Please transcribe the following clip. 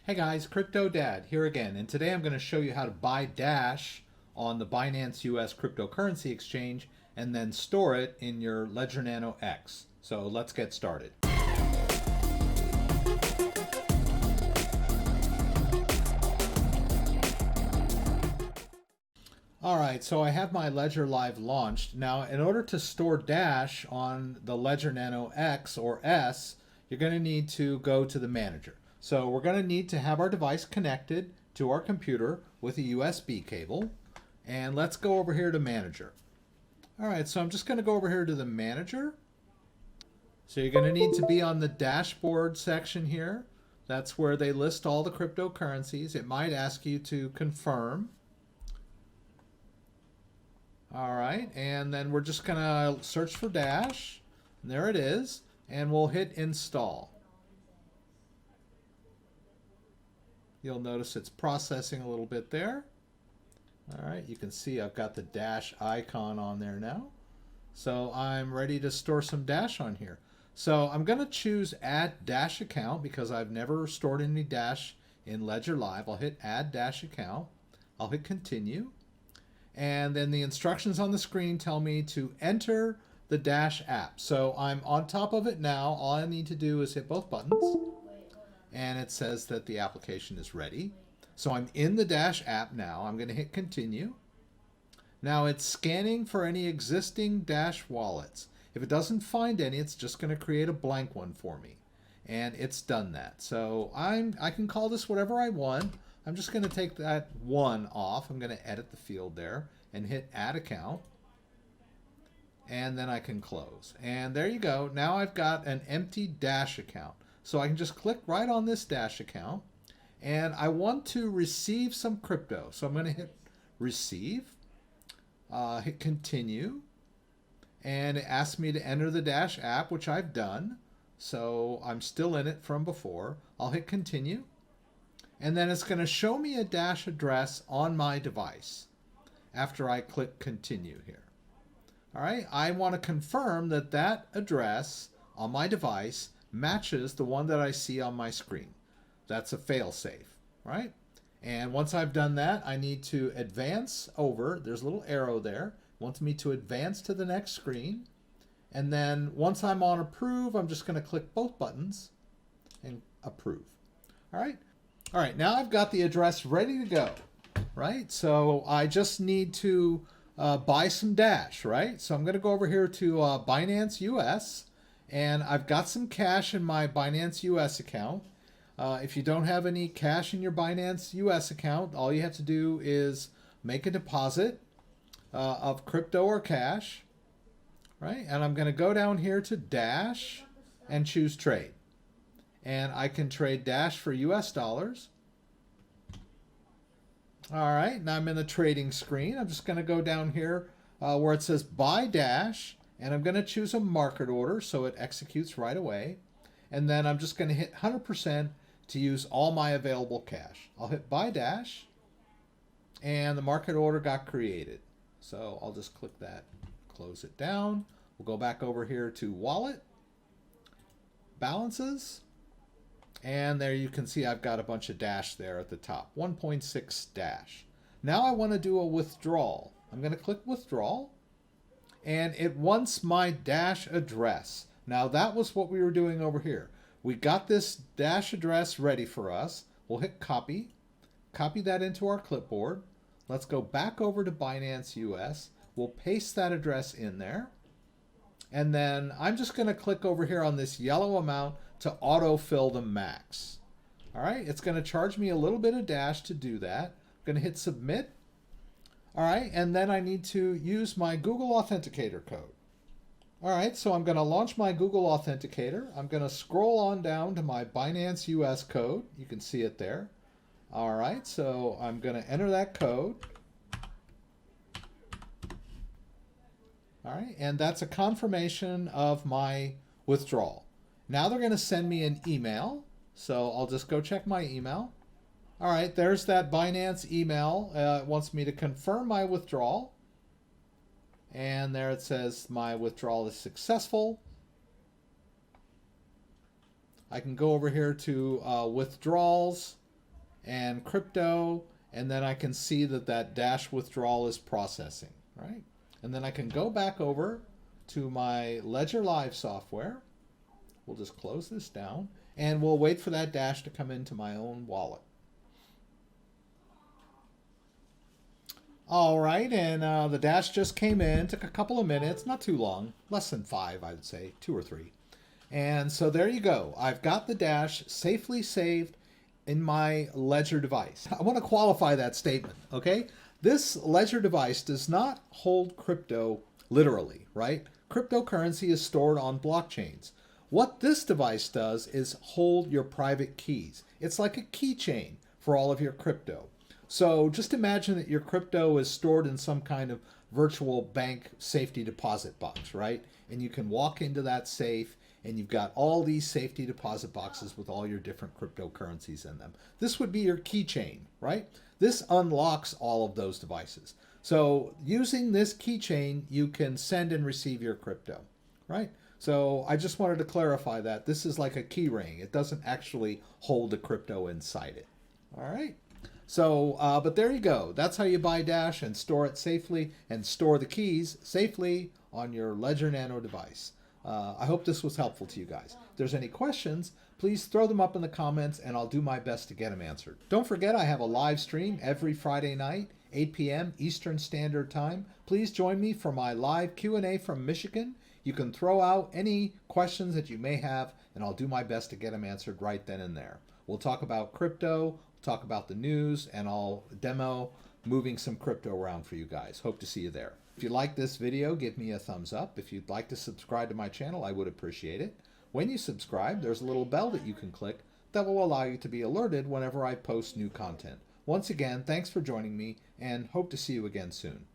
Hey guys, CryptoDad here again, and today I'm going to show you how to buy Dash on the Binance US cryptocurrency exchange and then store it in your Ledger Nano X. So let's get started. Alright, so I have my Ledger Live launched. Now, in order to store Dash on the Ledger Nano X or S, you're going to need to go to the manager. So we're going to need to have our device connected to our computer with a USB cable. And let's go over here to manager. Alright, so I'm just going to go over here to the manager. So you're going to need to be on the dashboard section here. That's where they list all the cryptocurrencies. It might ask you to confirm. All right, and then we're just gonna search for Dash, and there it is, and we'll hit install. You'll notice it's processing a little bit there. All right, you can see I've got the Dash icon on there now. So I'm ready to store some Dash on here. So I'm gonna choose Add Dash Account because I've never stored any Dash in Ledger Live. I'll hit Add Dash Account. I'll hit Continue. And then the instructions on the screen tell me to enter the Dash app. So I'm on top of it now. All I need to do is hit both buttons. And it says that the application is ready. So I'm in the Dash app now. I'm going to hit continue. Now it's scanning for any existing Dash wallets. If it doesn't find any, it's just going to create a blank one for me. And it's done that. So I can call this whatever I want. I'm just going to take that one off. I'm going to edit the field there and hit add account. And then I can close. And there you go. Now I've got an empty Dash account. So I can just click right on this Dash account. And I want to receive some crypto. So I'm going to hit receive, hit continue. And it asks me to enter the Dash app, which I've done. So I'm still in it from before. I'll hit continue. And then it's going to show me a Dash address on my device after I click continue here. All right, I want to confirm that that address on my device matches the one that I see on my screen. That's a fail-safe, right? And once I've done that, I need to advance over. There's a little arrow there. It wants me to advance to the next screen. And then once I'm on approve, I'm just going to click both buttons and approve. All right. All right, now I've got the address ready to go, right? So I just need to buy some Dash, right? So I'm going to go over here to Binance US, and I've got some cash in my Binance US account. If you don't have any cash in your Binance US account, all you have to do is make a deposit of crypto or cash, right? And I'm going to go down here to Dash and choose Trade. And I can trade Dash for US dollars. All right, now I'm in the trading screen. I'm just going to go down here where it says Buy Dash, and I'm going to choose a market order so it executes right away. And then I'm just going to hit 100% to use all my available cash. I'll hit Buy Dash, and the market order got created. So I'll just click that, close it down. We'll go back over here to Wallet, Balances. And there you can see I've got a bunch of Dash there at the top, 1.6 Dash. Now I want to do a withdrawal. I'm going to click withdrawal, and it wants my Dash address. Now that was what we were doing over here. We got this Dash address ready for us. We'll hit copy that into our clipboard. Let's go back over to Binance US. We'll paste that address in there. And then I'm just going to click over here on this yellow amount to autofill the max. All right, it's going to charge me a little bit of Dash to do that. I'm going to hit submit. All right, and then I need to use my Google Authenticator code. All right, so I'm going to launch my Google Authenticator. I'm going to scroll on down to my Binance US code. You can see it there. All right, so I'm going to enter that code. All right, and that's a confirmation of my withdrawal. Now they're going to send me an email, so I'll just go check my email. All right, there's that Binance email. It wants me to confirm my withdrawal. And there it says my withdrawal is successful. I can go over here to withdrawals, and crypto, and then I can see that that Dash withdrawal is processing, right? And then I can go back over to my Ledger Live software. We'll just close this down, and we'll wait for that Dash to come into my own wallet. All right, and the Dash just came in. Took a couple of minutes, not too long, less than 5, I would say, 2 or 3. And so there you go. I've got the Dash safely saved in my Ledger device. I want to qualify that statement, okay? This Ledger device does not hold crypto literally, right? Cryptocurrency is stored on blockchains. What this device does is hold your private keys. It's like a keychain for all of your crypto. So just imagine that your crypto is stored in some kind of virtual bank safety deposit box, right? And you can walk into that safe and you've got all these safety deposit boxes with all your different cryptocurrencies in them. This would be your keychain, right? This unlocks all of those devices. So using this keychain, you can send and receive your crypto, right? So I just wanted to clarify that. This is like a key ring. It doesn't actually hold the crypto inside it. All right. So, but there you go. That's how you buy Dash and store it safely and store the keys safely on your Ledger Nano device. I hope this was helpful to you guys. If there's any questions, please throw them up in the comments and I'll do my best to get them answered. Don't forget, I have a live stream every Friday night, 8 p.m. Eastern Standard Time. Please join me for my live Q&A from Michigan. You can throw out any questions that you may have and I'll do my best to get them answered right then and there. We'll talk about crypto, talk about the news, and I'll demo moving some crypto around for you guys. Hope to see you there. If you like this video, give me a thumbs up. If you'd like to subscribe to my channel, I would appreciate it. When you subscribe, there's a little bell that you can click that will allow you to be alerted whenever I post new content. Once again, thanks for joining me and hope to see you again soon.